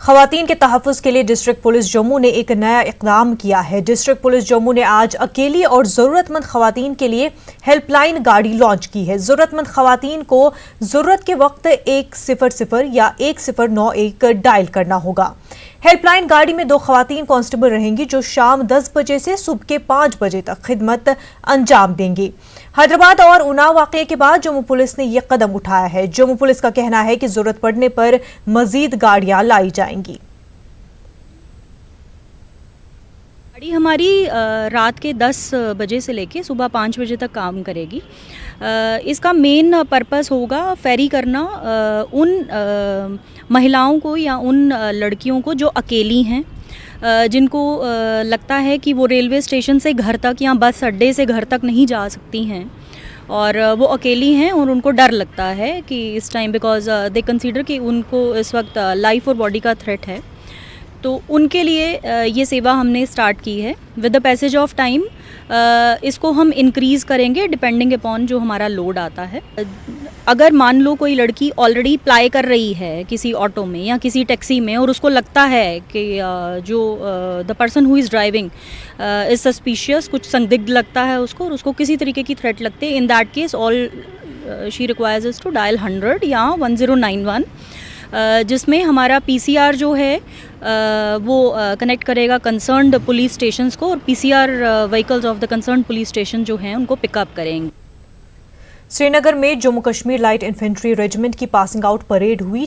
खवातीन के तहफ़्फ़ुज़ के लिए डिस्ट्रिक्ट पुलिस जम्मू ने एक नया इक़दाम किया है। डिस्ट्रिक्ट पुलिस जम्मू ने आज अकेली और ज़रूरतमंद खवातीन के लिए हेल्पलाइन गाड़ी लॉन्च की है। ज़रूरतमंद खवातीन को ज़रूरत के वक्त 100 या 1091 डायल करना होगा। हेल्पलाइन गाड़ी में 2 खवातीन कांस्टेबल रहेंगी जो शाम 10 बजे से सुबह के 5 बजे तक खिदमत अंजाम देंगी। हैदराबाद और उन्नाव वाक़ये के बाद जम्मू पुलिस ने यह कदम उठाया है। जम्मू पुलिस का कहना है कि जरूरत पड़ने पर मजीद गाड़ियां लाई जाएंगी। गाड़ी हमारी रात के 10 बजे से लेके सुबह 5 बजे तक काम करेगी। इसका मेन पर्पस होगा फेरी करना उन महिलाओं को या उन लड़कियों को जो अकेली हैं, जिनको लगता है कि वो रेलवे स्टेशन से घर तक या बस अड्डे से घर तक नहीं जा सकती हैं और वो अकेली हैं और उनको डर लगता है कि इस टाइम बिकॉज दे कंसीडर कि उनको इस वक्त लाइफ और बॉडी का थ्रेट है। तो उनके लिए ये सेवा हमने स्टार्ट की है। With the passage of time इसको हम इंक्रीज़ करेंगे डिपेंडिंग अपॉन जो हमारा लोड आता है। अगर मान लो कोई लड़की ऑलरेडी अप्लाई कर रही है किसी ऑटो में या किसी टैक्सी में और उसको लगता है कि जो the person who is driving is suspicious, कुछ संदिग्ध लगता है उसको और उसको किसी तरीके की थ्रेट लगती है, in that case all she requires is to dial 100 या 1091, जिसमें हमारा पीसीआर जो है वो कनेक्ट करेगा कंसर्न्ड पुलिस स्टेशंस को और PCR vehicles of the concerned police station जो हैं उनको पिकअप करेंगे। श्रीनगर में Jammu Kashmir light infantry regiment की पासिंग आउट परेड हुई।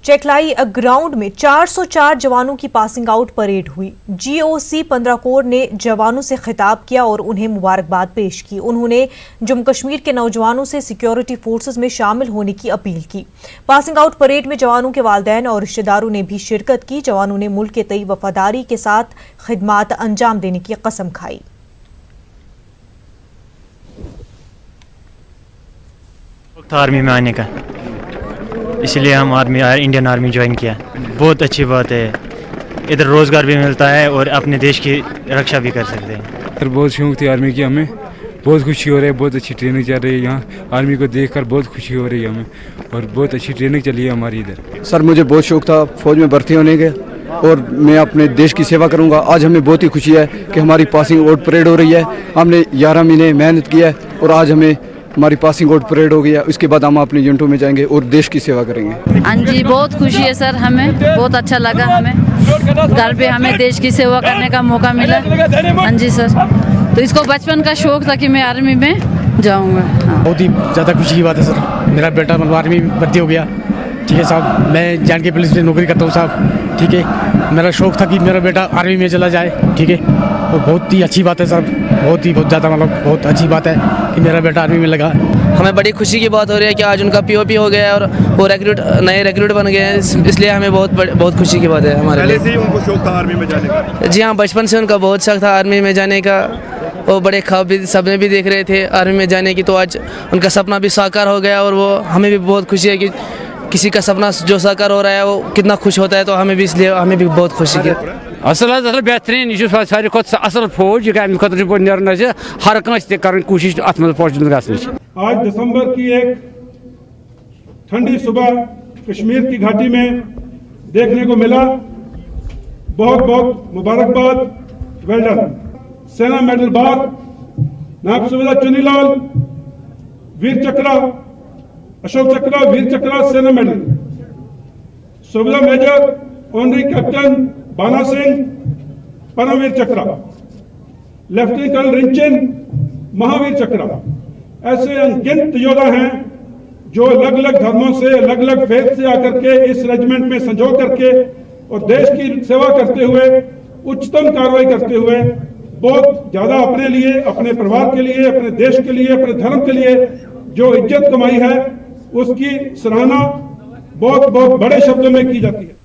चेकलाई ग्राउंड में 404 जवानों की पासिंग आउट परेड हुई। जीओसी 15 कोर ने जवानों से खिताब किया और उन्हें मुबारकबाद पेश की। उन्होंने जम्मू कश्मीर के नौजवानों से सिक्योरिटी फोर्सेस में शामिल होने की अपील की। पासिंग आउट परेड में जवानों के वालिदैन और रिश्तेदारों ने भी शिरकत की। जवानों ने मुल्क के तई वफादारी के साथ खिदमात अंजाम देने की कसम खाई। आर्मी में आने का, इसलिए हम इंडियन आर्मी ज्वाइन किया। बहुत अच्छी बात है, इधर रोज़गार भी मिलता है और अपने देश की रक्षा भी कर सकते हैं। सर बहुत शौक थी आर्मी की, हमें बहुत खुशी हो रही है। बहुत अच्छी ट्रेनिंग चल रही है यहाँ, आर्मी को देखकर बहुत खुशी हो रही है हमें और बहुत अच्छी ट्रेनिंग चली है हमारी इधर। सर मुझे बहुत शौक था फौज में भर्ती होने के और मैं अपने देश की सेवा करूँगा। आज हमें बहुत ही खुशी है कि हमारी पासिंग आउट परेड हो रही है। हमने 11 महीने मेहनत की है और आज हमारी पासिंग आउट परेड हो गई है। उसके बाद हम अपने यूनिटों में जाएंगे और देश की सेवा करेंगे। हाँ जी, बहुत खुशी है सर, हमें बहुत अच्छा लगा। हमें घर पे हमें देश की सेवा करने का मौका मिला। हाँ जी सर, तो इसको बचपन का शौक था कि मैं आर्मी में जाऊंगा। हाँ। बहुत ही ज़्यादा खुशी की बात है सर, मेरा बेटा मतलब आर्मी में भर्ती हो गया। ठीक है साहब, मैं जानकी पुलिस में नौकरी करता हूँ साहब। ठीक है, मेरा शौक था कि मेरा बेटा आर्मी में चला जाए। ठीक है, तो बहुत ही अच्छी बात है सर, बहुत ज़्यादा मतलब बहुत अच्छी बात है कि मेरा बेटा आर्मी में लगा। हमें बड़ी खुशी की बात हो रही है कि आज उनका पीओपी हो गया है और वो नए रिक्रूट बन गए हैं, इसलिए हमें बहुत खुशी की बात है हमारे लिए। पहले से ही उनको शौक था आर्मी में जाने का? जी हाँ, बचपन से उनका बहुत शौक था आर्मी में जाने का। वो बड़े ख्वाब भी सपने भी देख रहे थे आर्मी में जाने की, तो आज उनका सपना भी साकार हो गया और वो हमें भी बहुत खुशी है कि किसी का सपना जो साकार हो रहा है वो कितना खुश होता है, तो हमें भी इसलिए हमें भी बहुत खुशी की। असल बेहतरीन यह सारे असल फौज यह हर कर कोशिश अत मज फौज ग। आज दिसंबर की एक ठंडी सुबह कश्मीर की घाटी में देखने को मिला। बहुत बहुत मुबारकबाद, वेल डन। सेना मेडल बार नायब सूबेदार चुनीलाल, वीर चक्रा, अशोक चक्रा, वीर चक्रा, सेना मेडल। सूबेदार मेजर ऑनरी कैप्टन बाना सिंह, परमवीर चक्रा। लेफ्टिनेंट कर्नल रिंचन, महावीर चक्रा। ऐसे अनगिनत योद्धा हैं जो अलग अलग धर्मों से, अलग अलग फेथ से आकर के इस रेजिमेंट में संजो करके और देश की सेवा करते हुए, उच्चतम कार्रवाई करते हुए बहुत ज्यादा अपने लिए, अपने परिवार के लिए, अपने देश के लिए, अपने धर्म के लिए जो इज्जत कमाई है उसकी सराहना बहुत बहुत बड़े शब्दों में की जाती है।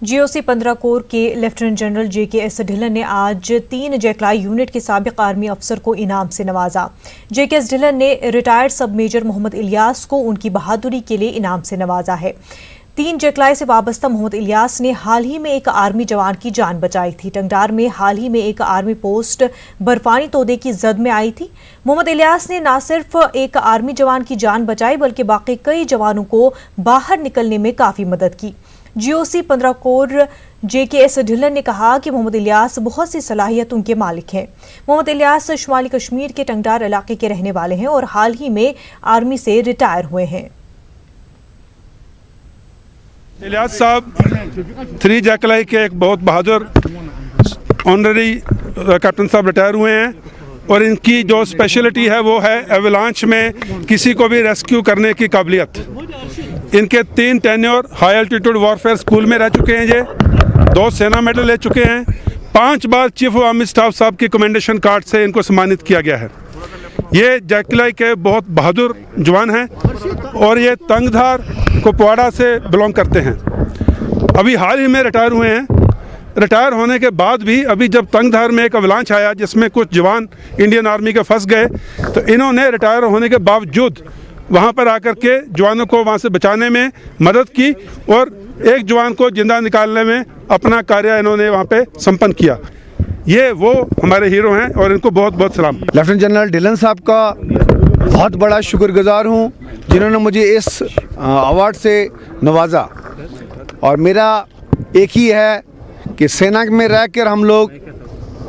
जीओसी 15 कोर के लेफ्टिनेंट जनरल JKS ढिल्लन ने आज 3 जैकलाई यूनिट के साबिक आर्मी अफसर को इनाम से नवाजा। JKS ढिल्लन ने रिटायर्ड सब मेजर मोहम्मद इलियास को उनकी बहादुरी के लिए इनाम से नवाजा है। 3 जकलाई से वाबस्ता मोहम्मद इलियास ने हाल ही में एक आर्मी जवान की जान बचाई थी। टंगडार में हाल ही में एक आर्मी पोस्ट बर्फानी तोदे की जद में आई थी। मोहम्मद इलियास ने न सिर्फ एक आर्मी जवान की जान बचाई बल्कि बाकी कई जवानों को बाहर निकलने में काफी मदद की। GOC 15 कोर JKS ढिल्लन ने कहा कि मोहम्मद इलियास बहुत सी सलाहियतों के मालिक हैं। मोहम्मद इलियास शुमाली कश्मीर के टंगडार इलाके के रहने वाले हैं और हाल ही में आर्मी से रिटायर हुए हैं। इलियास साहब 3 जुलाई के एक बहुत बहादुर ऑनररी कैप्टन साहब रिटायर हुए हैं और इनकी जो स्पेशलिटी है वो है एवलांच में किसी को भी रेस्क्यू करने की काबिलियत। इनके 3 tenure high altitude warfare school में रह चुके हैं। ये 2 सेना मेडल ले चुके हैं। 5 बार चीफ ऑफ आर्मी स्टाफ साहब की कमेंडेशन कार्ड से इनको सम्मानित किया गया है। ये जैकलाई के बहुत बहादुर जवान हैं और ये तंगधार कुपवाड़ा से बिलोंग करते हैं। अभी हाल ही में रिटायर हुए हैं। रिटायर होने के बाद भी अभी जब तंगधार में एक अवलांच आया जिसमें कुछ जवान इंडियन आर्मी के फंस गए तो इन्होंने रिटायर होने के बावजूद वहाँ पर आकर के जवानों को वहाँ से बचाने में मदद की और एक जवान को जिंदा निकालने में अपना कार्य इन्होंने वहाँ पे संपन्न किया। ये वो हमारे हीरो हैं और इनको बहुत बहुत सलाम। लेफ्टिनेंट जनरल ढिल्लन साहब का बहुत बड़ा शुक्रगुजार हूँ जिन्होंने मुझे इस अवार्ड से नवाजा। और मेरा एक ही है कि सेना में रहकर हम लोग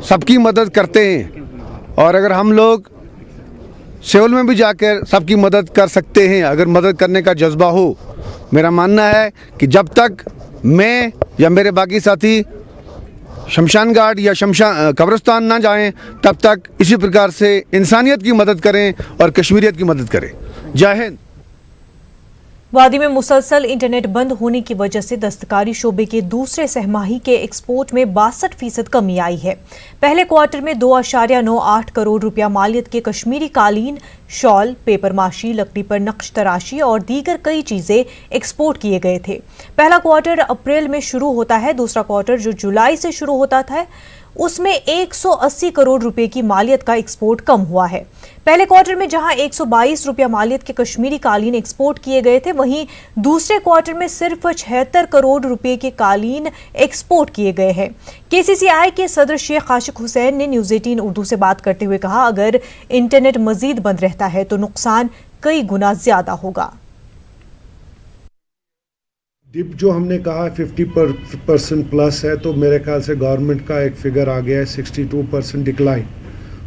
सबकी मदद करते हैं और अगर हम लोग सिविल में भी जाकर सबकी मदद कर सकते हैं अगर मदद करने का जज्बा हो। मेरा मानना है कि जब तक मैं या मेरे बाकी साथी शमशान घाट या कब्रिस्तान ना जाएं तब तक इसी प्रकार से इंसानियत की मदद करें और कश्मीरियत की मदद करें। जय हिंद। वादी में मुसलसल इंटरनेट बंद होने की वजह से दस्तकारी शोबे के दूसरे सहमाही के एक्सपोर्ट में 62% कमी आई है। पहले क्वार्टर में 2.98 करोड़ रुपया मालियत के कश्मीरी कालीन, शॉल, पेपर माशी, लकड़ी पर नक्श तराशी और दीगर कई चीजें एक्सपोर्ट किए गए थे। पहला क्वार्टर अप्रैल में शुरू होता है। दूसरा क्वार्टर जो जुलाई से शुरू होता था उसमें 180 करोड़ रुपए की मालियत का एक्सपोर्ट कम हुआ है। पहले क्वार्टर में जहां 122 रुपया मालियत के कश्मीरी कालीन एक्सपोर्ट किए गए थे वहीं दूसरे क्वार्टर में सिर्फ 76 करोड़ रुपए के कालीन एक्सपोर्ट किए गए हैं। KCCI के सदर शेख आशिक हुसैन ने न्यूज़ 18 उर्दू से बात करते हुए कहा, अगर इंटरनेट मजीद बंद रहता है तो नुकसान कई गुना ज्यादा होगा। डिप जो हमने कहा 50% प्लस है तो मेरे ख्याल से गवर्नमेंट का एक फिगर आ गया है 62% डिक्लाइन।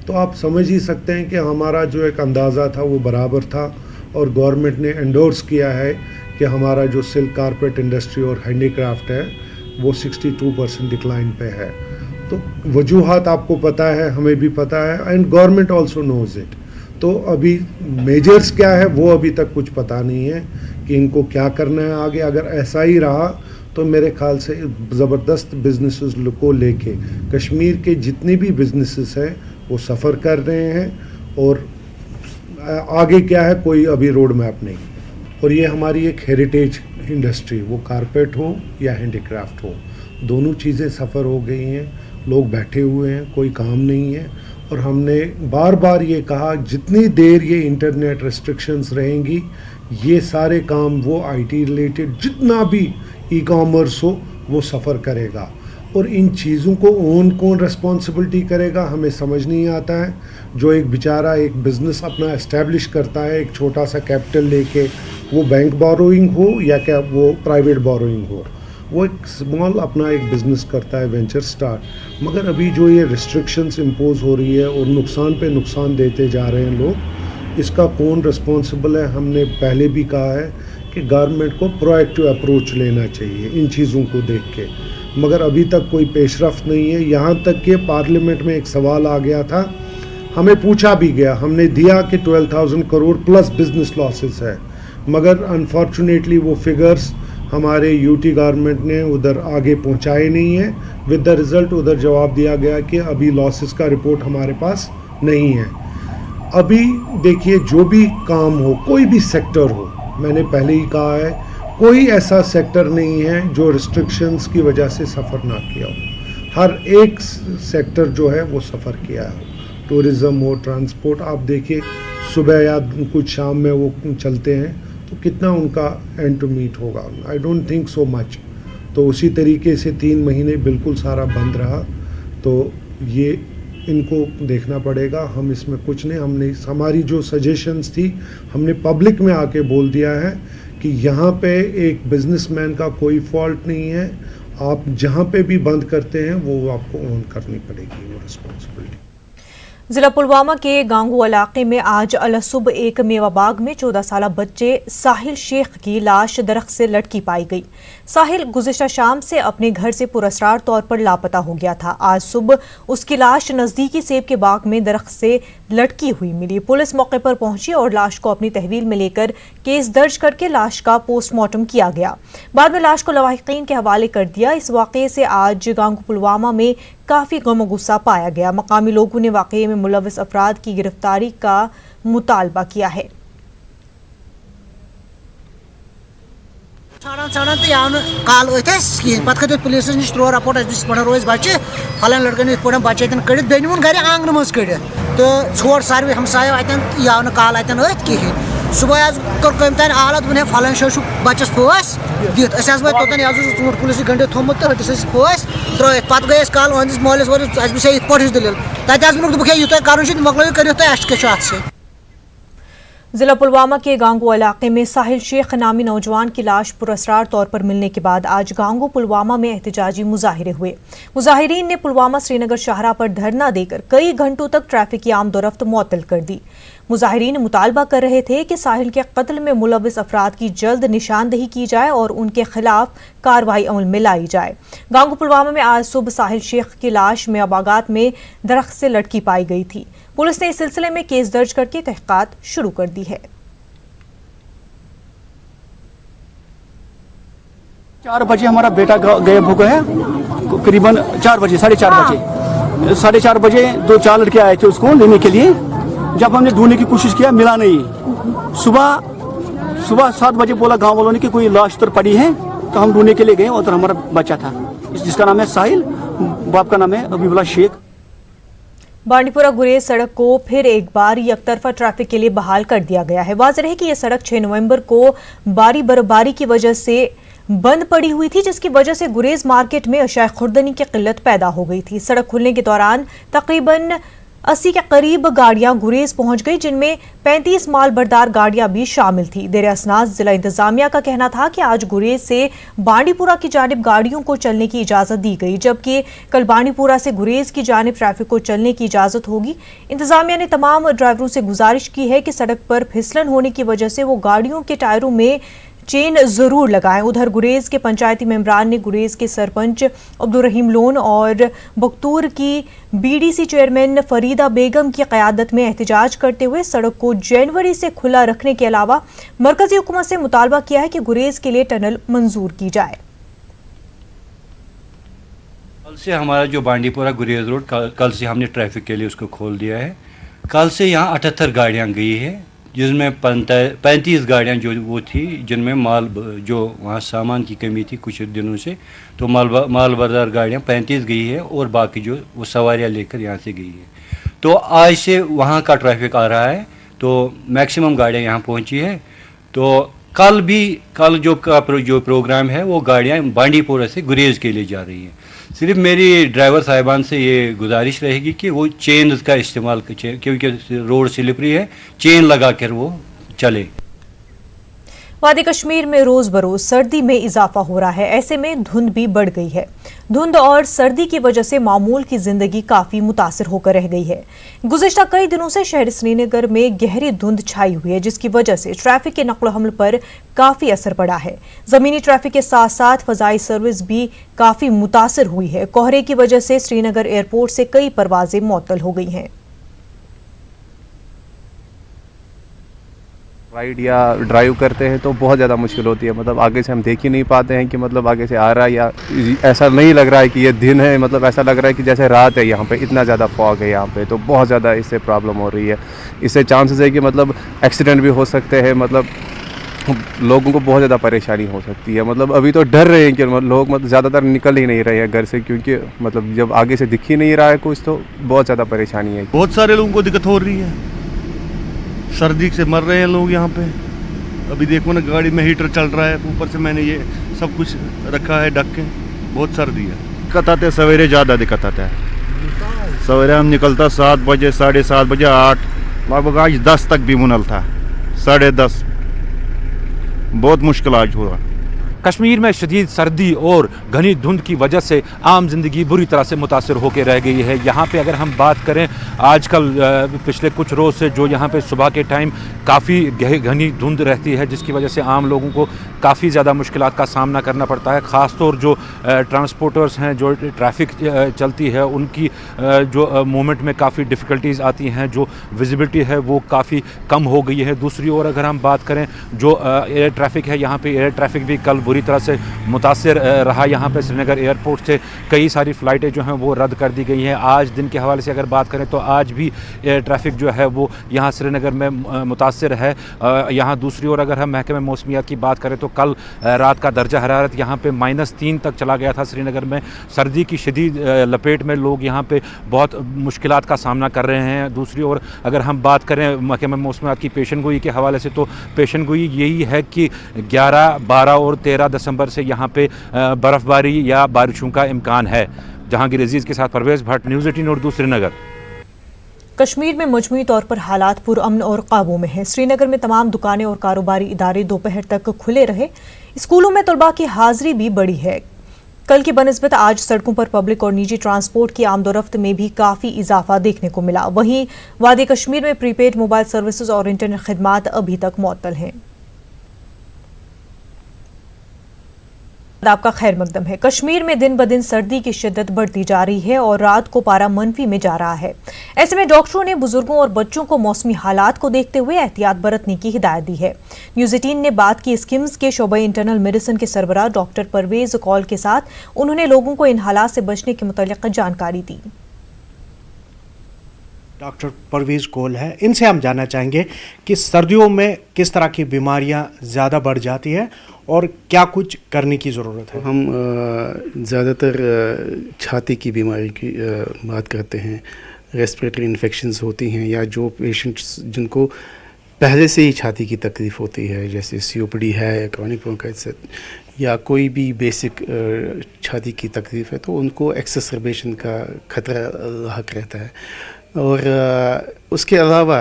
तो आप समझ ही सकते हैं कि हमारा जो एक अंदाज़ा था वो बराबर था और गवर्नमेंट ने एंडोर्स किया है कि हमारा जो सिल्क कारपेट इंडस्ट्री और हैंडीक्राफ्ट है वो 62% डिक्लाइन पे है। तो वजूहात आपको पता है, हमें भी पता है and government also knows it. तो अभी मेजर्स क्या है वो अभी तक कुछ पता नहीं है कि इनको क्या करना है आगे। अगर ऐसा ही रहा तो मेरे ख्याल से ज़बरदस्त बिजनेसेस को लेके कश्मीर के जितने भी बिजनेसेस हैं वो सफ़र कर रहे हैं और आगे क्या है कोई अभी रोड मैप नहीं। और ये हमारी एक हेरिटेज इंडस्ट्री, वो कारपेट हो या हैंडीक्राफ्ट हो, दोनों चीज़ें सफ़र हो गई हैं। लोग बैठे हुए हैं, कोई काम नहीं है। और हमने बार बार ये कहा जितनी देर ये इंटरनेट रेस्ट्रिक्शंस रहेंगी ये सारे काम वो IT रिलेटेड जितना भी ई-कॉमर्स हो वो सफ़र करेगा। और इन चीज़ों को कौन रिस्पॉन्सिबिलिटी करेगा हमें समझ नहीं आता है। जो एक बेचारा एक बिज़नेस अपना इस्टेब्लिश करता है एक छोटा सा कैपिटल लेके, वो बैंक बोरोइंग हो या क्या वो प्राइवेट बोरोइंग हो, वो एक स्मॉल अपना एक बिज़नेस करता है वेंचर स्टार्ट। मगर अभी जो ये रिस्ट्रिक्शंस इम्पोज हो रही है और नुकसान पे नुकसान देते जा रहे हैं लोग, इसका कौन रिस्पॉन्सिबल है। हमने पहले भी कहा है कि गवर्नमेंट को प्रोएक्टिव अप्रोच लेना चाहिए इन चीज़ों को देख के, मगर अभी तक कोई पेशरफ्त नहीं है। यहाँ तक कि पार्लियामेंट में एक सवाल आ गया था, हमें पूछा भी गया, हमने दिया कि 12,000 करोड़ प्लस बिजनेस लॉसेस है, मगर अनफॉर्चुनेटली वो फिगर्स हमारे यूटी गवर्नमेंट ने उधर आगे पहुंचाए नहीं है। विद द रिज़ल्ट उधर जवाब दिया गया कि अभी लॉसेस का रिपोर्ट हमारे पास नहीं है। अभी देखिए जो भी काम हो, कोई भी सेक्टर हो, मैंने पहले ही कहा है कोई ऐसा सेक्टर नहीं है जो रिस्ट्रिक्शंस की वजह से सफ़र ना किया हो। हर एक सेक्टर जो है वो सफ़र किया है। टूरिज़्म हो, ट्रांसपोर्ट, आप देखिए सुबह या कुछ शाम में वो चलते हैं तो तो कितना उनका एंड टू मीट होगा? I don't think so much. तो उसी तरीके से 3 महीने बिल्कुल सारा बंद रहा, तो ये इनको देखना पड़ेगा। हम इसमें कुछ नहीं, हमने हमारी जो सजेशंस थी हमने पब्लिक में आके बोल दिया है कि यहाँ पे एक बिजनेसमैन का कोई फॉल्ट नहीं है, आप जहाँ पे भी बंद करते हैं वो आपको ऑन करनी पड़ेगी वो रिस्पॉन्सिबिलिटी। जिला पुलवामा के गांगू इलाके में आज अलसुब एक मेवा बाग में 14 साल बच्चे साहिल शेख की लाश दरख्त से लटकी पाई गई। साहिल गुज़िश्ता शाम से अपने घर से पुरअसरार तौर पर लापता हो गया था। आज सुबह उसकी लाश नजदीकी सेब के बाग में दरख्त से लटकी हुई मिली। पुलिस मौके पर पहुंची और लाश को अपनी तहवील में लेकर केस दर्ज करके लाश का पोस्टमार्टम किया गया। बाद में लाश को लवाहिकीन के हवाले कर दिया। इस वाक़े से आज गांगू पुलवामा में काफ़ी गम और गुस्सा पाया गया। मकामी लोगों ने वाक़े में मुलव्वस अफराद की गिरफ्तारी का मुतालबा किया है। छाड़ान तो यहाँ काल कहें पे खत पुलिस नश त्रो रपोर्ट पे रोज बच्चे फलान लड़कन पे बच्चे कड़ बे नुन गर आंगन मज कड़ तो छोड़ सारे हमसाय अतन यहाँ काल अतन कहें। सुबह कर कम तान आलत वन फलान शो बच्चस फस दित वो तोतन ूट पुलिस गंडित थोमुत तो हटिस फस त्रित पे गई काल अहंदिस मालिस वलिस अस इत पे दलील तक वोक यूत कर मकल कर अत जिला पुलवामा के गांगू इलाके में साहिल शेख नामी नौजवान की लाश पुरअसरार तौर पर मिलने के बाद आज गांगू पुलवामा में एहतजाजी मुजाहिरे हुए। मुजाहिरीन ने पुलवामा श्रीनगर शाहराह पर धरना देकर कई घंटों तक ट्रैफिक की आमदोरफ्त मुअत्तल कर दी। मुजाहिरीन मुतालबा कर रहे थे कि साहिल के कत्ल में मुलव्वस अफराद की जल्द निशानदही की जाए और उनके खिलाफ कार्रवाई अमल में लाई जाए। गांगू पुलवामा में आज सुबह साहिल शेख की लाश मेवाबागात में दरख्त से लटकी पाई गई थी। पुलिस ने इस सिलसिले में केस दर्ज करके तहकीकात शुरू कर दी है। 4 बजे हमारा बेटा गए भूख है, करीबन 4 बजे 4:30 बजे 2-4 लड़के आए थे उसको लेने के लिए। जब हमने ढूंढने की कोशिश किया मिला नहीं। सुबह 7 बजे बोला गांव वालों ने कि कोई लाश उधर पड़ी है, तो हम ढूंढने के लिए गए। उधर हमारा बच्चा था जिसका नाम है साहिल, बाप का नाम है अबीबुल्ला शेख। बांडीपुरा गुरेज सड़क को फिर एक बार एकतरफा ट्रैफिक के लिए बहाल कर दिया गया है। वाज़ेह है कि यह सड़क 6 नवंबर को बर्फबारी की वजह से बंद पड़ी हुई थी, जिसकी वजह से गुरेज मार्केट में अशाए खुर्दनी की किल्लत पैदा हो गई थी। सड़क खुलने के दौरान तकरीबन 80 के करीब गाड़ियां गुरेज पहुंच गई, जिनमें 35 माल बरदार गाड़ियां भी शामिल थी। देर असनाद जिला इंतजामिया का कहना था कि आज गुरेज से बांडीपुरा की जानिब गाड़ियों को चलने की इजाजत दी गई, जबकि कल बांडीपुरा से गुरेज की जानिब ट्रैफिक को चलने की इजाजत होगी। इंतजामिया ने तमाम ड्राइवरों से गुजारिश की है कि सड़क पर फिसलन होने की वजह से वो गाड़ियों के टायरों में चेन जरूर लगाएं। उधर गुरेज के पंचायती मेंबरान ने गुरेज के सरपंच अब्दुल रहीम लोन और बख्तूर की बीडीसी चेयरमैन फरीदा बेगम की क़यादत में एहतजाज करते हुए सड़क को जनवरी से खुला रखने के अलावा मरकजी हुकूमत से मुतालबा किया है कि गुरेज के लिए टनल मंजूर की जाए। कल से हमारा जो बांडीपुरा गुरेज रोड कल से हमने ट्रैफिक के लिए उसको खोल दिया है। कल से यहाँ 78 गाड़ियाँ गई है, जिसमें 35 गाड़ियाँ जो वो थी, जिनमें माल जो वहाँ सामान की कमी थी कुछ दिनों से, तो माल बरदार गाड़ियाँ 35 गई है और बाकी जो वो सवारियाँ लेकर यहाँ से गई है। तो आज से वहाँ का ट्रैफिक आ रहा है, तो मैक्सिमम गाड़ियाँ यहाँ पहुँची है। तो कल जो प्रोग्राम है वो गाड़ियाँ बांडीपुरा से गुरेज के लिए जा रही हैं। सिर्फ मेरी ड्राइवर साहिबान से ये गुजारिश रहेगी कि वो चेन का इस्तेमाल, क्योंकि रोड स्लिपरी है, चेन लगा कर वो चले। वादी कश्मीर में रोज बरोज सर्दी में इजाफा हो रहा है, ऐसे में धुंध भी बढ़ गई है। धुंध और सर्दी की वजह से मामूल की जिंदगी काफी मुतासिर होकर रह गई है। गुज़िश्ता कई दिनों से शहर श्रीनगर में गहरी धुंध छाई हुई है, जिसकी वजह से ट्रैफिक के नक्ल हमल पर काफी असर पड़ा है। जमीनी ट्रैफिक के साथ साथ फजाई सर्विस भी काफी मुतासिर हुई है। कोहरे की वजह से श्रीनगर एयरपोर्ट से कई परवाजें मुअत्तल हो गई हैं। राइड या ड्राइव करते हैं तो बहुत ज़्यादा मुश्किल होती है। मतलब आगे से हम देख ही नहीं पाते हैं कि मतलब आगे से आ रहा है, या ऐसा नहीं लग रहा है कि ये दिन है, मतलब ऐसा लग रहा है कि जैसे रात है। यहाँ पे इतना ज़्यादा फॉग है यहाँ पे, तो बहुत ज़्यादा इससे प्रॉब्लम हो रही है। इससे चांसेस है कि मतलब एक्सीडेंट भी हो सकते हैं, मतलब लोगों को बहुत ज़्यादा परेशानी हो सकती है। मतलब अभी तो डर रहे हैं कि लोग मतलब ज़्यादातर निकल ही नहीं रहे हैं घर से, क्योंकि मतलब जब आगे से दिख ही नहीं रहा है कुछ, तो बहुत ज़्यादा परेशानी है। बहुत सारे लोगों को दिक्कत हो रही है, सर्दी से मर रहे हैं लोग यहाँ पे। अभी देखो ना गाड़ी में हीटर चल रहा है, ऊपर से मैंने ये सब कुछ रखा है ढक के, बहुत सर्दी है। दिक्कत आते सवेरे ज़्यादा दिक्कत आता है। सवेरे हम निकलता 7 बजे 7:30 बजे 8 लगभग आज 10 तक भी मुनल था, 10:30 बहुत मुश्किल आज हुआ। कश्मीर में शदीद सर्दी और घनी धुंध की वजह से आम जिंदगी बुरी तरह से मुतासर होकर रह गई है। यहाँ पे अगर हम बात करें आजकल पिछले कुछ रोज़ से जो यहाँ पे सुबह के टाइम काफ़ी घनी धुंध रहती है, जिसकी वजह से आम लोगों को काफ़ी ज़्यादा मुश्किलात का सामना करना पड़ता है। ख़ास तौर जो ट्रांसपोर्टर्स हैं, जो ट्रैफिक चलती है, उनकी जो मूवमेंट में काफ़ी डिफ़िकल्टीज़ आती हैं, जो विजिबिलिटी है वो काफ़ी कम हो गई है। दूसरी ओर अगर हम बात करें जो एयर ट्रैफिक है, यहाँ पे एयर ट्रैफिक भी कल बुरी तरह से मुतासर रहा। यहाँ पे श्रीनगर एयरपोर्ट से कई सारी फ़्लाइटें जो हैं वो रद्द कर दी गई हैं। आज दिन के हवाले से अगर बात करें तो आज भी एयर ट्रैफिक जो है वो यहाँ श्रीनगर में मुतासर है। यहाँ दूसरी ओर अगर हम महकमे मौसमियात की बात करें तो कल रात का दर्जा हरारत यहाँ पे -3 तक चला गया था श्रीनगर में। सर्दी की शदीद लपेट में लोग यहाँ पे बहुत मुश्किलात का सामना कर रहे हैं। दूसरी ओर अगर हम बात करें महकमे मौसमियात की पेशनगोई के हवाले से तो पेशनगोई यही है कि 11, 12 और 13 दिसंबर से यहाँ पे बर्फ़बारी या बारिशों का इम्कान है। जहांगीर अजीज़ के साथ परवेज़ भट्ट, न्यूज़ 18 उर्दू, श्रीनगर। कश्मीर में मजमूई तौर पर हालात पुरअमन और काबू में हैं। श्रीनगर में तमाम दुकानें और कारोबारी इदारे दोपहर तक खुले रहे। स्कूलों में तलबा की हाजिरी भी बढ़ी है। कल की बनिस्बत आज सड़कों पर पब्लिक और निजी ट्रांसपोर्ट की आमदोरफ्त में भी काफ़ी इजाफा देखने को मिला। वहीं वादी कश्मीर में प्रीपेड मोबाइल सर्विसेज और इंटरनेट खिदमात अभी तक मुअत्तल हैं। आपका खैर मकदम है। कश्मीर में दिन ब दिन सर्दी की शिद्दत बढ़ती जा रही है और रात को पारा मनफी में जा रहा है। ऐसे में डॉक्टरों ने बुजुर्गों और बच्चों को मौसमी हालात को देखते हुए एहतियात बरतने की हिदायत दी है। न्यूज़ 18 ने बात की स्किम्स के शोबे इंटरनल मेडिसिन के सरबराह डॉक्टर परवेज कौल के साथ। उन्होंने लोगों को इन हालात से बचने के मुतालिक जानकारी दी। डॉक्टर परवेज कौल है, इनसे हम जानना चाहेंगे कि सर्दियों में किस तरह की बीमारियां ज़्यादा बढ़ जाती है और क्या कुछ करने की ज़रूरत है। हम ज़्यादातर छाती की बीमारी की बात करते हैं, रेस्पिरेटरी इन्फेक्शंस होती हैं या जो पेशेंट्स जिनको पहले से ही छाती की तकलीफ़ होती है, जैसे COPD है, क्रॉनिक ब्रोंकाइटिस या कोई भी बेसिक छाती की तकलीफ़ है, तो उनको एक्सेसरबेशन का खतरा लाक रहता है। और उसके अलावा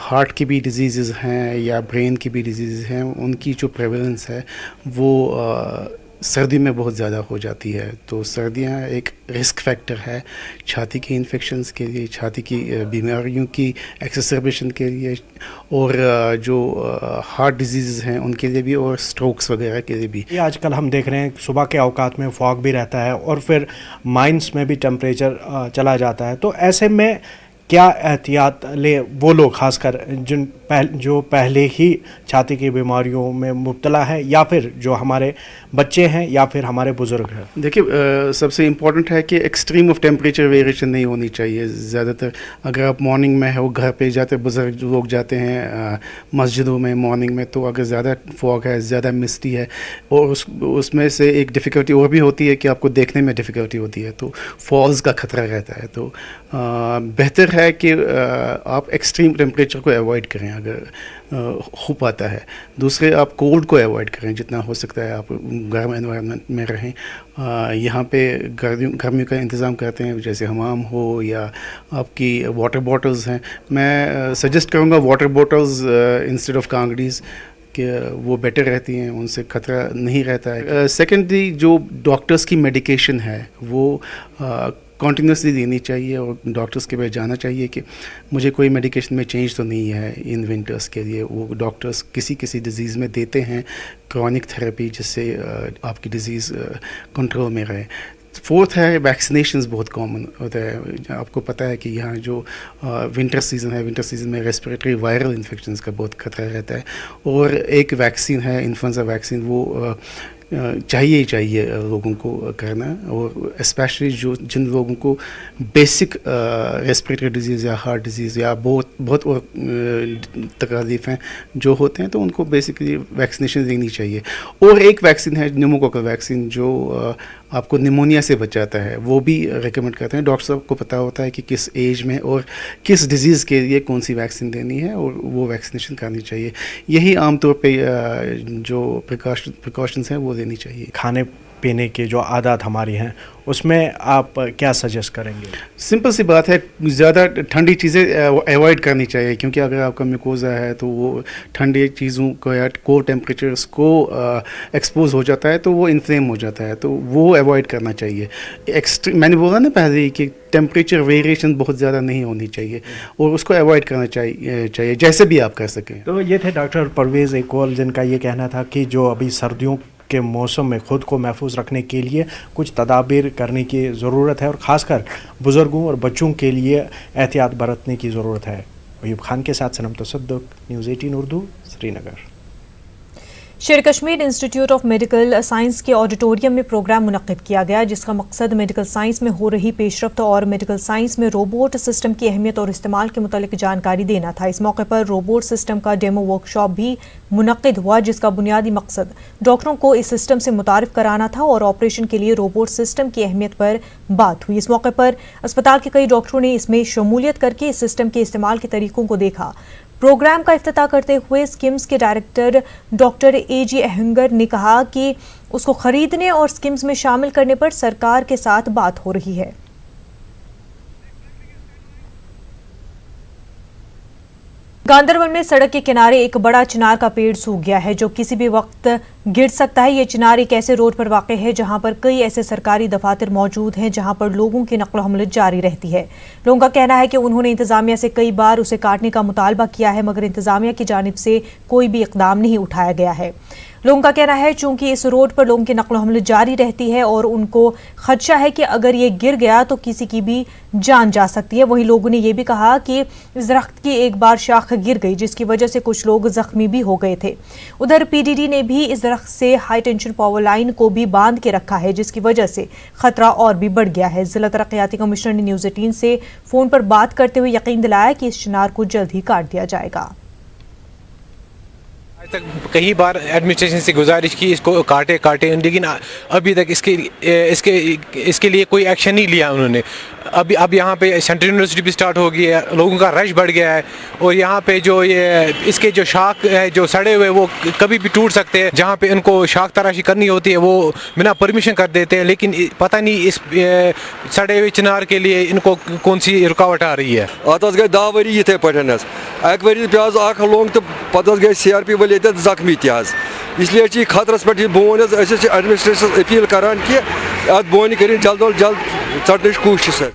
हार्ट की भी डिजीज़ हैं या ब्रेन की भी डिजीज़ हैं, उनकी जो प्रेवलेंस है वो सर्दी में बहुत ज़्यादा हो जाती है। तो सर्दियां एक रिस्क फैक्टर है छाती के इन्फेक्शंस के लिए, छाती की बीमारियों की एक्सेसरबेशन के लिए, और जो हार्ट डिजीज़ हैं उनके लिए भी, और स्ट्रोक्स वगैरह के लिए भी। ये आजकल हम देख रहे हैं सुबह के औकात में फॉग भी रहता है और फिर माइनस में भी टेम्परेचर चला जाता है। तो ऐसे में क्या एहतियात ले वो लोग, खासकर जो पहले ही छाती की बीमारियों में मुब्तला है, या फिर जो हमारे बच्चे हैं या फिर हमारे बुज़ुर्ग हैं? देखिए, सबसे इम्पॉर्टेंट है कि एक्सट्रीम ऑफ टेम्परेचर वेरिएशन नहीं होनी चाहिए। ज़्यादातर अगर आप मॉर्निंग में हो, घर पे जाते बुज़ुर्ग लोग जाते हैं मस्जिदों में मॉर्निंग में, तो अगर ज़्यादा फॉग है, ज़्यादा मिस्टी है, और उसमें से एक डिफ़िकल्टी और भी होती है कि आपको देखने में डिफ़िकल्टी होती है, तो फॉल्स का खतरा रहता है। तो बेहतर है कि आप एक्सट्रीम टेम्परेचर को अवॉइड करें अगर हो पाता है। दूसरे, आप कोल्ड को अवॉइड करें जितना हो सकता है, आप गर्म एनवायरनमेंट में रहें। यहाँ पे गर्मियों का इंतज़ाम करते हैं, जैसे हमाम हो या आपकी वाटर बॉटल्स हैं। मैं सजेस्ट करूँगा वाटर बॉटल्स इंस्टेड ऑफ कांगड़ीज़ कि वो बेटर रहती हैं, उनसे खतरा नहीं रहता है। सेकेंडली, जो डॉक्टर्स की मेडिकेशन है वो कॉन्टीन्यूसली देनी चाहिए, और डॉक्टर्स के पास जाना चाहिए कि मुझे कोई मेडिकेशन में चेंज तो नहीं है इन विंटर्स के लिए। वो डॉक्टर्स किसी डिज़ीज़ में देते हैं क्रॉनिक थेरेपी, जिससे आपकी डिज़ीज़ कंट्रोल में रहे। फोर्थ है, वैक्सीनेशंस बहुत कॉमन होता है। आपको पता है कि यहाँ जो विंटर सीज़न है, विंटर सीज़न में रेस्पिरेटरी वायरल इन्फेक्शंस का बहुत खतरा रहता है, और एक वैक्सीन है इन्फ्लुएंजा वैक्सीन, वो चाहिए ही चाहिए लोगों को करना, और स्पेशली जिन लोगों को बेसिक रेस्पिरेटरी डिजीज़ या हार्ट डिजीज़ या बहुत और तकलीफ हैं जो होते हैं, तो उनको बेसिकली वैक्सीनेशन देनी चाहिए। और एक वैक्सीन है न्यूमोकोकल वैक्सीन जो आपको निमोनिया से बचाता है, वो भी रेकमेंड करते हैं। डॉक्टर साहब को पता होता है कि किस एज में और किस डिजीज़ के लिए कौन सी वैक्सीन देनी है, और वो वैक्सीनेशन करनी चाहिए। यही आमतौर पे जो प्रिकॉशंस हैं वो देनी चाहिए। खाने पीने की जो आदत हमारी हैं उसमें आप क्या सजेस्ट करेंगे? सिंपल सी बात है, ज़्यादा ठंडी चीज़ें अवॉइड करनी चाहिए, क्योंकि अगर आपका म्यूकोज़ा है तो वो ठंडी चीज़ों को या कोल्ड टेम्परेचर्स को एक्सपोज हो जाता है तो वो इन्फ्लेम हो जाता है, तो वो अवॉइड करना चाहिए। मैंने बोला ना पहले ही कि टेम्परेचर वेरिएशन बहुत ज़्यादा नहीं होनी चाहिए और उसको अवॉइड करना चाहिए जैसे भी आप कर सकें। तो ये थे डॉक्टर परवेज़ इकबाल, जिनका ये कहना था कि जो अभी सर्दियों के मौसम में ख़ुद को महफूज रखने के लिए कुछ तदाबीर करने की ज़रूरत है और ख़ासकर बुज़ुर्गों और बच्चों के लिए एहतियात बरतने की ज़रूरत है। अयूब खान के साथ सनम तसद्दुक, न्यूज़ 18 उर्दू, श्रीनगर। शेर Kashmir institute of medical science के ऑडिटोरियम में प्रोग्राम मुनक्किद किया गया, जिसका मकसद मेडिकल साइंस में हो रही पेशरफ्त और मेडिकल साइंस में रोबोट सिस्टम की अहमियत और इस्तेमाल के मुतालिक जानकारी देना था। इस मौके पर रोबोट सिस्टम का डेमो वर्कशॉप भी मुनक्किद हुआ, जिसका बुनियादी मकसद डॉक्टरों को इस सिस्टम से मुतारिफ कराना था और ऑपरेशन के लिए रोबोट सिस्टम की अहमियत पर बात हुई। इस मौके पर अस्पताल के कई डॉक्टरों ने इसमें शमूलियत करके इस सिस्टम के इस्तेमाल के तरीकों को देखा। प्रोग्राम का इफ्तिताह करते हुए स्किम्स के डायरेक्टर डॉक्टर AG अहंगर ने कहा कि उसको खरीदने और स्किम्स में शामिल करने पर सरकार के साथ बात हो रही है। गांदरबल में सड़क के किनारे एक बड़ा चिनार का पेड़ सूख गया है, जो किसी भी वक्त गिर सकता है। ये चिनार एक ऐसे रोड पर वाक़ है जहां पर कई ऐसे सरकारी दफातर मौजूद हैं जहां पर लोगों की नक़्ल हमल जारी रहती है। लोगों का कहना है कि उन्होंने इंतजामिया से कई बार उसे काटने का मुतालबा किया है, मगर इंतजामिया की जानिब से कोई भी इक़दाम नहीं उठाया गया है। लोगों का कहना है चूंकि इस रोड पर लोगों की नक़्ल हमल जारी रहती है और उनको खदशा है कि अगर ये गिर गया तो किसी की भी जान जा सकती है। वहीं लोगों ने यह भी कहा कि इस दरख्त की एक बार शाख गिर गई, जिसकी वजह से कुछ लोग जख्मी भी हो गए थे। उधर PDD ने भी इस दरख्त से हाई टेंशन पावर लाइन को भी बांध के रखा है, जिसकी वजह से खतरा और भी बढ़ गया है। जिला तरक्याती कमिश्नर ने न्यूज़ 18 से फोन पर बात करते हुए यकीन दिलाया कि इस चिनार को जल्द ही काट दिया जाएगा। आज तक कई बार एडमिनिस्ट्रेशन से गुजारिश की इसको काटे, लेकिन अभी तक इसके लिए कोई एक्शन नहीं लिया उन्होंने। अब यहाँ पे सेंट्रल यूनिवर्सिटी भी स्टार्ट हो गई है, लोगों का रश बढ़ गया है और यहाँ पे जो ये इसके जो शाख है जो सड़े हुए वो कभी भी टूट सकते हैं। जहाँ पे इनको शाख तराशी करनी होती है वो बिना परमिशन कर देते हैं, लेकिन पता नहीं इस सड़े हुए चिनार के लिए इनको कौन सी रुकावट आ रही है। अत गई 10 वरी ये पे अक वरी पे लोंग तो पे गई CRP वाले जख्मी तज, इसलिए खतरस पे बोन एडमिनिस्ट्रेशन अपील करान कि अत बोन कर जल्द अज जल्द चढ़ने कोशिश है।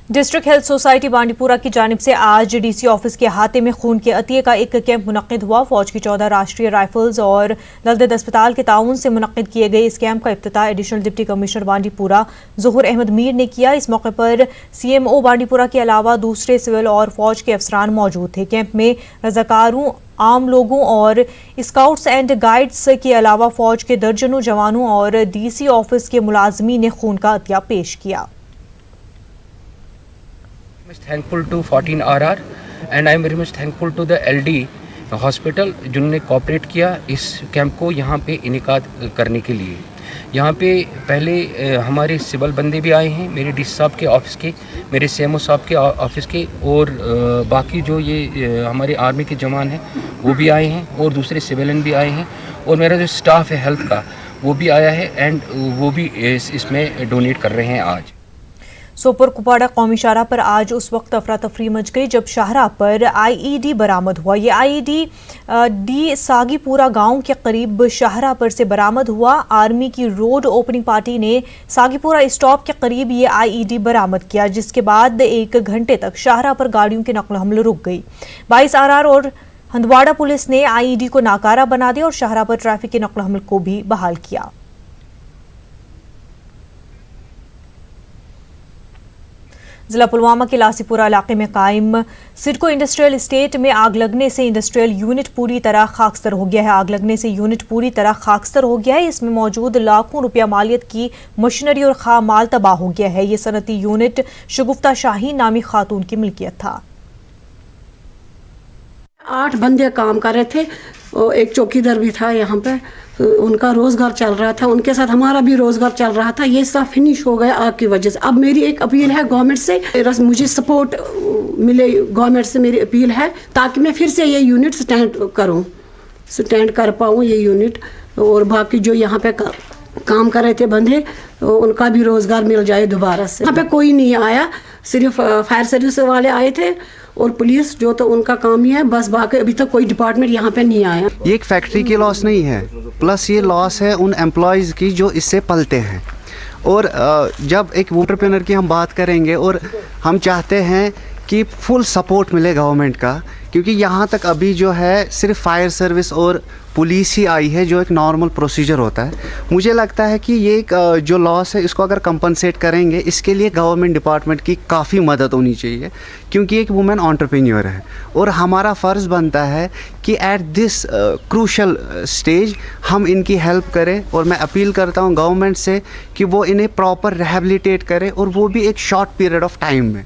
डिस्ट्रिक्ट हेल्थ सोसाइटी बांडीपुरा की जानिब से आज DC ऑफिस के अहाते में खून के अतिये का एक कैंप मुनक्किद हुआ। फौज की 14 राष्ट्रीय राइफल्स और ललदद अस्पताल के ताउन से मुनक्किद किए गए इस कैंप का इफ्तिताह additional deputy commissioner Bandipora Zahoor Ahmad Mir ने किया। इस मौके पर CMO बांडीपुरा के अलावा दूसरे सिविल और फौज के अफसरान मौजूद थे। कैंप में रज़ाकारों, आम लोगों और स्काउट्स एंड गाइड्स के अलावा फौज के दर्जनों जवानों और DC ऑफिस के मुलाजमीन ने खून का अतिया पेश किया। Thankful to 14 RR and I am very much thankful to the LD hospital जिन्होंने कोऑपरेट किया इस कैंप को यहाँ पे इनेकाद करने के लिए। यहाँ पे पहले हमारे सिविल बंदे भी आए हैं, मेरे DC साहब के ऑफिस के, मेरे CMO साहब के ऑफिस के, और बाकी जो ये हमारे आर्मी के जवान हैं वो भी आए हैं और दूसरे सिविलियन भी आए हैं, और मेरा जो स्टाफ है हेल्थ का वो भी आया है एंड वो भी इसमें डोनेट कर रहे हैं। आज सोपुर कुपवाड़ा कौमी शाहराह पर आज उस वक्त अफरा तफरी मच गई जब शाहराह पर IED बरामद हुआ। ये IED डी सागीपुरा गांव के करीब शाहराह पर से बरामद हुआ। आर्मी की रोड ओपनिंग पार्टी ने सागीपुरा स्टॉप के करीब ये IED बरामद किया, जिसके बाद 1 घंटे तक शाहराह पर गाड़ियों की नकल हमल रुक गई। 22 RR और हंदवाड़ा पुलिस ने IED को नाकारा बना दिया और शाहराह पर ट्रैफिक की नकल हमल को भी बहाल किया। जिला पुलवामा के लासीपुरा इलाके में कायम सिडको इंडस्ट्रियल एस्टेट में आग लगने से इंडस्ट्रियल यूनिट पूरी तरह खाकसर हो गया है। आग लगने से यूनिट पूरी तरह खाकसर हो गया है। इसमें मौजूद लाखों रुपया मालियत की मशीनरी और खाम माल तबाह हो गया है। ये सनती यूनिट शगुफ्ता शाहीन नामी खातून की मिल्कियत था। 8 बंदे काम कर रहे थे, एक चौकीदार भी था यहाँ पे, उनका रोज़गार चल रहा था, उनके साथ हमारा भी रोज़गार चल रहा था। ये सब फिनिश हो गया आग की वजह से। अब मेरी एक अपील है गवर्नमेंट से, मुझे सपोर्ट मिले गवर्नमेंट से, मेरी अपील है ताकि मैं फिर से ये यूनिट स्टैंड कर पाऊँ ये यूनिट। और बाकी जो यहाँ पे काम कर रहे थे बंदे, उनका भी रोज़गार मिल जाए दोबारा से। यहाँ पे कोई नहीं आया, सिर्फ फायर सर्विस वाले आए थे और पुलिस जो, तो उनका काम ही है बस। बाकी अभी तक कोई डिपार्टमेंट यहाँ पे नहीं आया। ये एक फैक्ट्री की लॉस नहीं है, प्लस ये लॉस है उन एम्प्लॉयज़ की जो इससे पलते हैं। और जब एक एंटरप्रेन्योर की हम बात करेंगे, और हम चाहते हैं कि फुल सपोर्ट मिले गवर्नमेंट का, क्योंकि यहाँ तक अभी जो है सिर्फ फायर सर्विस और पुलिस ही आई है, जो एक नॉर्मल प्रोसीजर होता है। मुझे लगता है कि ये एक जो लॉस है इसको अगर कंपनसेट करेंगे, इसके लिए गवर्नमेंट डिपार्टमेंट की काफ़ी मदद होनी चाहिए, क्योंकि एक वुमेन एंटरप्रेन्योर है और हमारा फ़र्ज़ बनता है कि एट दिस क्रूशल स्टेज हम इनकी हेल्प करें। और मैं अपील करता हूँ गवर्नमेंट से कि वो इन्हें प्रॉपर रिहेबिलिटेट करे, और वो भी एक शॉर्ट पीरियड ऑफ टाइम में।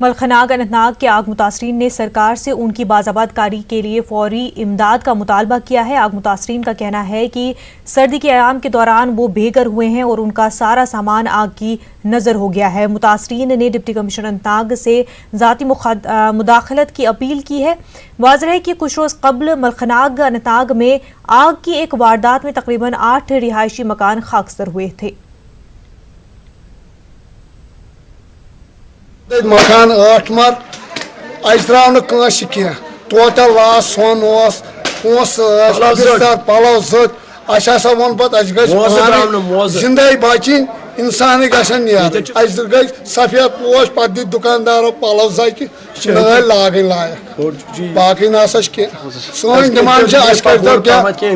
मलखनाग अनंतनाग के आग मुतासरीन ने सरकार से उनकी बाज़ाबादकारी के लिए फौरी इमदाद का मुतालबा किया है। आग मुतासरीन का कहना है कि सर्दी के अयाम के दौरान वो बेघर हुए हैं और उनका सारा सामान आग की नज़र हो गया है। मुतासरीन ने डिप्टी कमिश्नर अनंतनाग से ज़ाती मुदाखलत की अपील की है। वाज़ेह है कि कुछ रोज़ कबल मलखनाग अनंतनाग में आग की एक वारदात में तकरीबन 8 रिहायशी मकान खाकसर हुए थे। मकान 8 मर अजराव कह टोटल लास सोन पलव जत असा वो पे जिंदगी बचन इंसान गई सफेद पोश पे दी दुकानदारों पलव जच लागन लायक बाकी ना सन डिमांड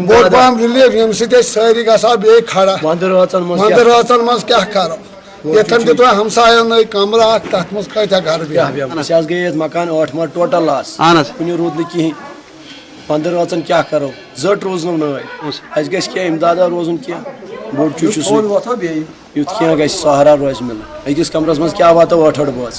बोड पाम रिलीफ यम सारी गसा बे खड़ा वंद राचन मज क्या करो ये दिता हमसायन नई कमरा तथ मज कत्या घर गए मकान 8 मर टोटल लास कुन रूद न कहीं 15 राचन क्या करो जट रोज नई क्या इमदाद रोजन क्या बोड़ चूज युथ क्या ग सहारा रोज मिल अकिस कमरस मज क्या वातो 8 बोझ।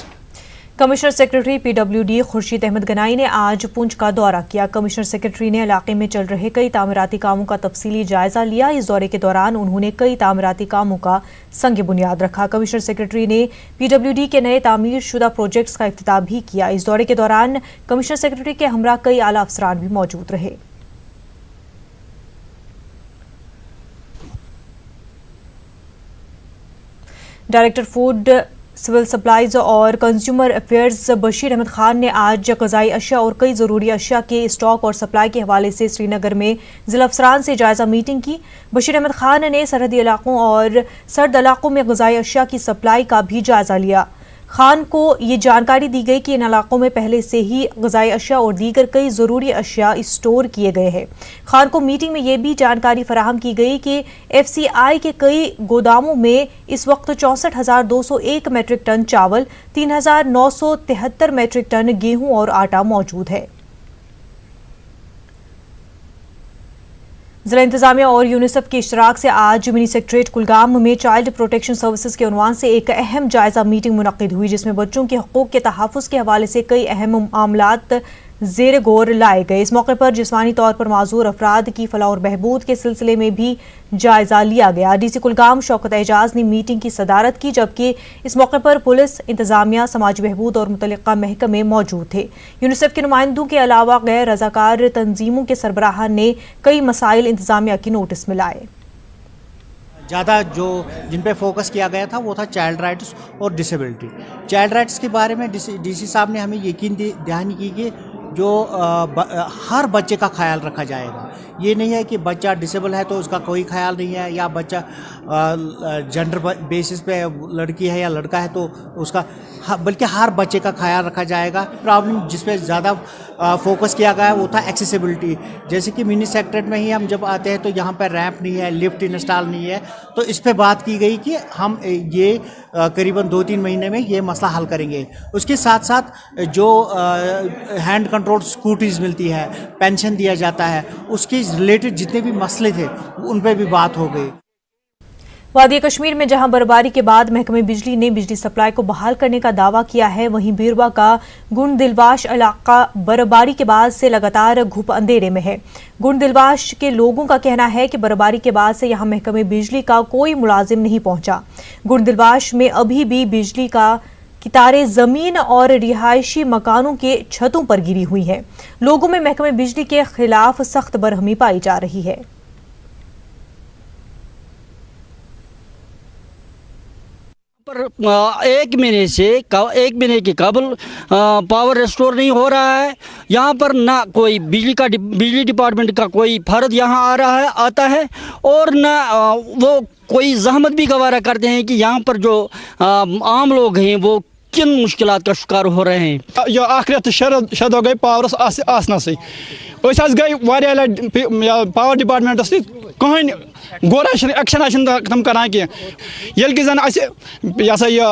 Commissioner secretary PWD Khurshid Ahmad Ganai ने आज पुंछ का दौरा किया। कमिश्नर सेक्रेटरी ने इलाके में चल रहे कई तामीराती कामों का तफसीली जायजा लिया। इस दौरे के दौरान उन्होंने कई तामीराती कामों का संग बुनियाद रखा। कमिश्नर सेक्रेटरी ने PWD के नए तामीर शुदा प्रोजेक्ट्स का इफ्तिताह भी किया। इस दौरे के दौरान कमिश्नर सेक्रेटरी के हमरा कई आला अफसरान भी मौजूद रहे। डायरेक्टर फूड सिविल सप्लाईज और कंज्यूमर अफेयर्स बशीर अहमद खान ने आज ग़िज़ाई अशिया और कई ज़रूरी अशिया के स्टॉक और सप्लाई के हवाले से श्रीनगर में ज़िला अफसरान से जायज़ा मीटिंग की। बशीर अहमद खान ने सरहदी इलाकों और सर्द इलाकों में ग़िज़ाई अशिया की सप्लाई का भी जायज़ा लिया। खान को ये जानकारी दी गई कि इन इलाकों में पहले से ही ग़िज़ाई अशिया और दीगर कई ज़रूरी अशिया स्टोर किए गए हैं। खान को मीटिंग में ये भी जानकारी फराहम की गई कि FCI के कई गोदामों में इस वक्त 64,201 मैट्रिक टन चावल, 3,973 मैट्रिक टन गेहूं और आटा मौजूद है। जिला इंतजामिया और यूनिसेफ के इश्तराक से आज मिनी सेक्रेटरीट कुलगाम में चाइल्ड प्रोटेक्शन सर्विसेज के उन्वान से एक अहम जायजा मीटिंग मुनक्किद हुई, जिसमें बच्चों के हकूक़ के तहफ़्फ़ुज़ के हवाले से कई अहम मामलात ज़ेर गौर लाए गए। इस मौके पर जिस्मानी तौर पर माजूर अफराद की फलाह और बहबूद के सिलसिले में भी जायजा लिया गया। DC कुलगाम शौकत एजाज ने मीटिंग की सदारत की, जबकि इस मौके पर पुलिस, इंतजामिया, समाजी बहबूद और मुतल्लिका महकमे मौजूद थे। यूनिसेफ के नुमाइंदों के अलावा गैर रज़ाकार तंजीमों के सरबराहान ने कई मसाइल इंतजामिया की नोटिस में लाए। ज़्यादा जो जिन पे फोकस किया गया था वो था चाइल्ड राइट्स और डिसेबिलिटी। चाइल्ड राइट्स के बारे में DC साहब ने हमें यकीन दहानी की कि जो हर बच्चे का ख्याल रखा जाएगा। ये नहीं है कि बच्चा डिसेबल है तो उसका कोई ख्याल नहीं है, या बच्चा जेंडर बेसिस पे लड़की है या लड़का है तो उसका, बल्कि हर बच्चे का ख्याल रखा जाएगा। प्रॉब्लम जिस पे ज़्यादा फोकस किया गया है वो था एक्सेसिबिलिटी। जैसे कि मिनी सेक्रेटरीट में ही हम जब आते हैं तो यहाँ पर रैंप नहीं है, लिफ्ट इंस्टॉल नहीं है, तो इस पे बात की गई कि हम ये करीबन 2-3 महीने में ये मसला हल करेंगे। उसके साथ साथ जो हैंड कंट्रोल स्कूटीज़ मिलती है, पेंशन दिया जाता है, उसके रिलेटेड जितने भी मसले थे उन पे भी बात हो गई। वादी कश्मीर में जहां बर्फबारी के बाद महकमे बिजली ने बिजली सप्लाई को बहाल करने का दावा किया है, वहीं बीरवा का गुंड दिलवाश इलाका बर्फबारी के बाद से लगातार घुप अंधेरे में है। गुंड दिलवाश के लोगों का कहना है कि बर्फबारी के बाद से यहां महकमे बिजली का कोई मुलाजिम नहीं पहुंचा। गुंड दिलवाश में अभी भी बिजली की तारें जमीन और रिहायशी मकानों के छतों पर गिरी हुई हैं। लोगों में महकमे बिजली के खिलाफ सख्त बरहमी पाई जा रही है। पर एक महीने के कबल पावर रिस्टोर नहीं हो रहा है। यहाँ पर ना कोई बिजली डिपार्टमेंट का कोई फर्द यहाँ आता है और ना वो कोई जहमत भी गवारा करते हैं कि यहाँ पर जो आम लोग हैं वो किन मुश्किलात का शिकार हो रहे हैं। यह आखिरत शद गई पावरस आसनसै गई पावर डिपार्टमेंटस कहीं गौर एक्शन तम करान कह कि जन यह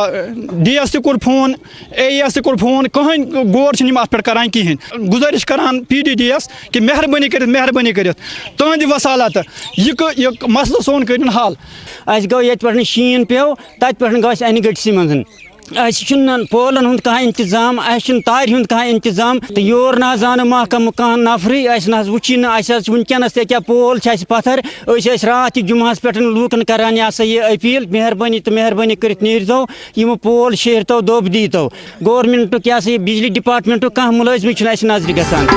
DS core phone AES core phone कहीं गौर अत पे करान कहें। गुजारिश करान PDDS कि मेहरबानी कर तुंद वसालत यह मसल सोन कर हल। गो ये शीन पेव तत पे गन गटसी मज पोलन हूं कह इंतजाम, तार हूं कह इंतजाम, तो योर ना जान महकम कह नफरी वुची वनकस क्या पोल पत्थर रात जुम्स पे लूकन करान यह अपील मेहरबानी तो मेहरबानी कर नीरतो यम पोल शेरतो दोब दीतो। गवर्नमेंट बिजली डिपार्टमेंट कह मुलाजिम नजर गसान।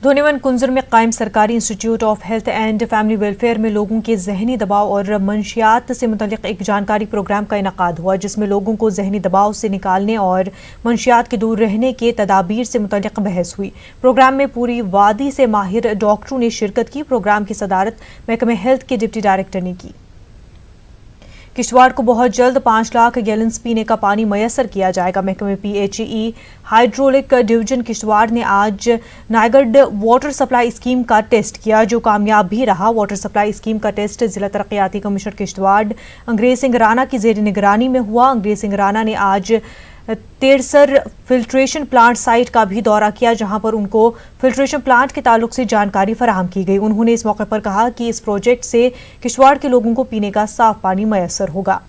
धोनीवन कुंजर में कायम सरकारी institute of health and family welfare में लोगों के जहनी दबाव और मंशियात से मुतल्लिक एक जानकारी प्रोग्राम का इनकाद हुआ, जिसमें लोगों को जहनी दबाव से निकालने और मंशियात के दूर रहने के तदाबीर से मुतल्लिक बहस हुई। प्रोग्राम में पूरी वादी से माहिर डॉक्टरों ने शिरकत की। प्रोग्राम की सदारत महकमे हेल्थ के डिप्टी डायरेक्टर ने की। किश्तवाड़ को बहुत जल्द 5 लाख गैलन्स पीने का पानी मैसर किया जाएगा। महकमे PHE हाइड्रोलिक डिवीजन किश्तवाड़ ने आज नायगढ़ वाटर सप्लाई स्कीम का टेस्ट किया, जो कामयाब भी रहा। वाटर सप्लाई स्कीम का टेस्ट जिला तरक्याती कमिश्नर किश्तवाड़ अंग्रेज सिंह राणा की जेर निगरानी में हुआ। अंग्रेज सिंह राणा ने आज तेरसर फिल्ट्रेशन प्लांट साइट का भी दौरा किया, जहां पर उनको फिल्ट्रेशन प्लांट के ताल्लुक से जानकारी फराहम की गई। उन्होंने इस मौके पर कहा कि इस प्रोजेक्ट से किश्तवाड़ के लोगों को पीने का साफ पानी मैसर होगा।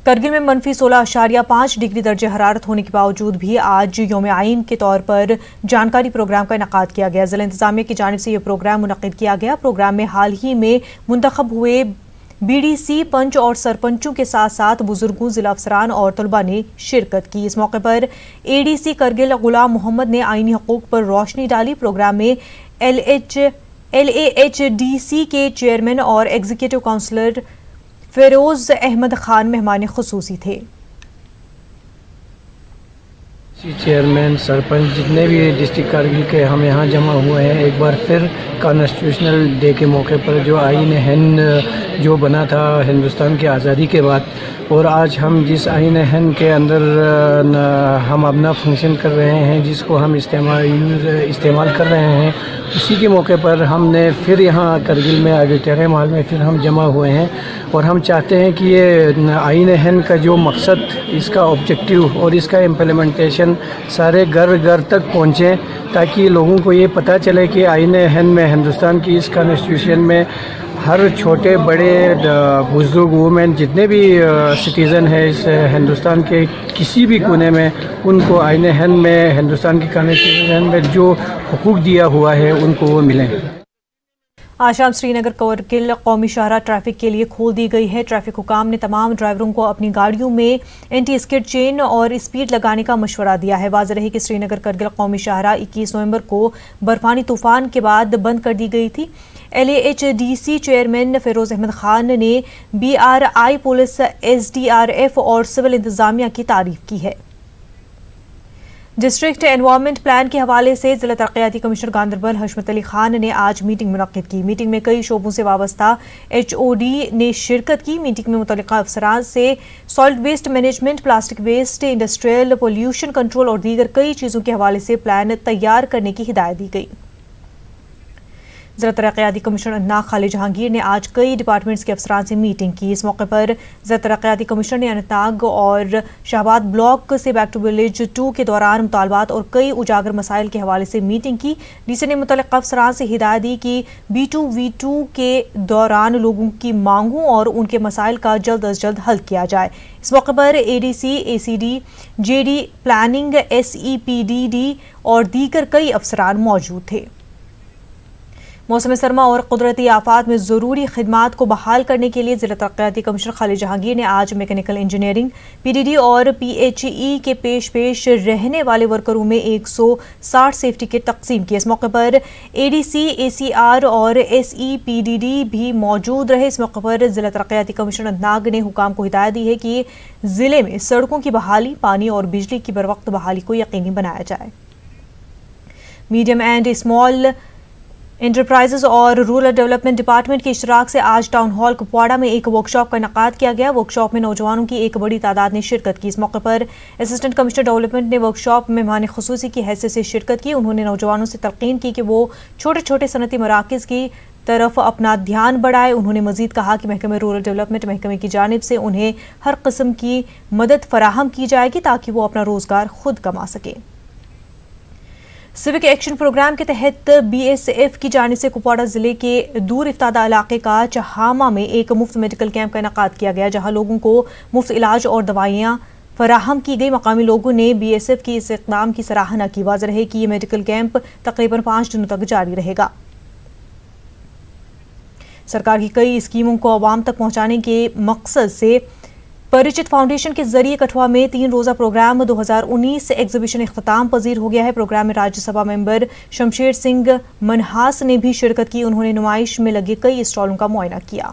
करगिल में -16.5 डिग्री दर्जे हरारत होने के बावजूद भी आज यौम आइन के तौर पर जानकारी प्रोग्राम का इनकाद किया गया। जिला इंतजामिया की जानिब से यह प्रोग्राम मुनक्किद किया गया। प्रोग्राम में हाल ही में मुंतखब हुए BDC पंच और सरपंचों के साथ साथ बुजुर्गों, जिला अफसरान और तलबा ने शिरकत की। इस मौके पर ADC करगिल गुलाम मोहम्मद ने आईनी हकूक पर रोशनी डाली। प्रोग्राम में LAHDC के चेयरमैन और एग्जीक्यूटिव काउंसलर फेरोज अहमद खान मेहमान खुसूसी थे। चेयरमैन, सरपंच, जितने भी डिस्ट्रिक्ट कारगिल के हम यहाँ जमा हुए हैं, एक बार फिर कॉन्स्टिट्यूशनल डे के मौके पर जो आईन हिंद जो बना था हिंदुस्तान की आज़ादी के बाद, और आज हम जिस आईन हिंद के अंदर हम अपना फंक्शन कर रहे हैं, जिसको हम इस्तेमाल कर रहे हैं, उसी के मौके पर हमने फिर यहाँ करगिल में ऑडिटोरियम हॉल में फिर हम जमा हुए हैं। और हम चाहते हैं कि ये आईन हिंद का जो मकसद, इसका ऑब्जेक्टिव और इसका इम्प्लीमेंटेशन सारे घर घर तक पहुँचे, ताकि लोगों को ये पता चले कि आईन हिंद में, हिंदुस्तान की इस कॉन्स्टिट्यूशन में हर छोटे बड़े बुजुर्ग, वुमेन, जितने भी सिटीज़न है इस हिंदुस्तान के किसी भी कोने में, उनको आईन हिंद में, हिंदुस्तान की कॉन्स्टिट्यूशन में जो हुकूक दिया हुआ है उनको वो मिलें। आज शाम श्रीनगर करगिल कौमी शाहराह ट्रैफिक के लिए खोल दी गई है। ट्रैफिक हुकाम ने तमाम ड्राइवरों को अपनी गाड़ियों में एंटी स्किड चेन और स्पीड लगाने का मशवरा दिया है। वाज़ेह रहे कि श्रीनगर करगिल कौमी शाहराह 21 नवंबर को बर्फानी तूफान के बाद बंद कर दी गई थी। LAHDC चेयरमैन फेरोज अहमद खान ने BRI पुलिस, SDRF और सिविल इंतजामिया की तारीफ की है। डिस्ट्रिक्ट एनवायरनमेंट प्लान के हवाले से जिला तरक्याती कमिश्नर गांधरबल हशमत अली खान ने आज मीटिंग मुनक्किद की। मीटिंग में कई शोबों से वाबस्ता HOD ने शिरकत की। मीटिंग में मुतल्लिका अफसरान से solid waste management, plastic waste, industrial pollution control और दीगर कई चीज़ों के हवाले से प्लान तैयार करने की हिदायत दी गई। जिला तरक्याती कमिश्नर अनंतनाग खालिद जहांगीर ने आज कई डिपार्टमेंट्स के अफसरान से मीटिंग की। इस मौके पर जिला तरक्याती कमिश्नर ने अनंतनाग और शाहबाद ब्लॉक से बैक टू विलेज 2 के दौरान मुतालबात और कई उजागर मसाइल के हवाले से मीटिंग की। डीसी ने मुतल्लिका अफसरान से हिदायत दी कि B2V2 के दौरान लोगों की मांगों और उनके मसाइल का जल्द अज जल्द हल किया जाए। इस मौके पर ADC, ACD, JD, planning, SEPDD और दीगर कई अफसरान मौजूद थे। मौसम सरमा और कुदरती आफात में ज़रूरी खिदमात को बहाल करने के लिए जिला तरक्याती कमिश्नर खालिद जहांगीर ने आज मैकेनिकल इंजीनियरिंग, PDD और PHE के पेश रहने वाले वर्करों में 160 सेफ्टी किट तकसीम की। इस मौके पर ADC, ACR और SEPDD भी मौजूद रहे। इस मौके पर जिला तरक्याती कमिश्नर अनंतनाग ने हुकाम को हिदायत दी है कि ज़िले में सड़कों की बहाली, पानी और बिजली की बरवक्त बहाली को यकीनी बनाया जाए। मीडियम एंड स्मॉल इंटरप्राइजेज और रूरल डेवलपमेंट डिपार्टमेंट के इश्तराक से आज टाउन हॉल कुपवाड़ा में एक वर्कशॉप का इनेकाद किया गया। वर्कशॉप में नौजवानों की एक बड़ी तादाद ने शिरकत की। इस मौके पर असिस्टेंट कमिश्नर डेवलपमेंट ने वर्कशॉप में मेहमान खुसूसी की हैसियत से शिरकत की। उन्होंने नौजवानों से तलकीन की कि वो छोटे छोटे सनती मराकज़ की तरफ अपना ध्यान बढ़ाए। उन्होंने मजीद कहा कि महकमे रूरल डेवलपमेंट महकमे की जानिब से उन्हें हर किस्म की मदद फराहम की जाएगी ताकि वो अपना रोजगार खुद कमा सकें। सिविक एक्शन प्रोग्राम के तहत BSF की जानिब से कुपवाड़ा जिले के दूर इफ्तादा इलाके का चहामा में एक मुफ्त मेडिकल कैंप का इनेकाद किया गया, जहां लोगों को मुफ्त इलाज और दवाइयां फराहम की गई। मकामी लोगों ने BSF की इस इक़दाम की सराहना की। वाज़ेह है कि ये मेडिकल कैंप तकरीबन 5 दिनों तक जारी रहेगा। सरकार की कई स्कीमों को आवाम तक पहुँचाने के मकसद से परिचित फाउंडेशन के जरिए कठुआ में 3 रोज़ा प्रोग्राम 2019 एग्जीबिशन इख्तिताम पजीर हो गया है। प्रोग्राम में राज्यसभा मेंबर शमशेर सिंह मनहास ने भी शिरकत की। उन्होंने नुमाइश में लगे कई स्टॉलों का मुआयना किया।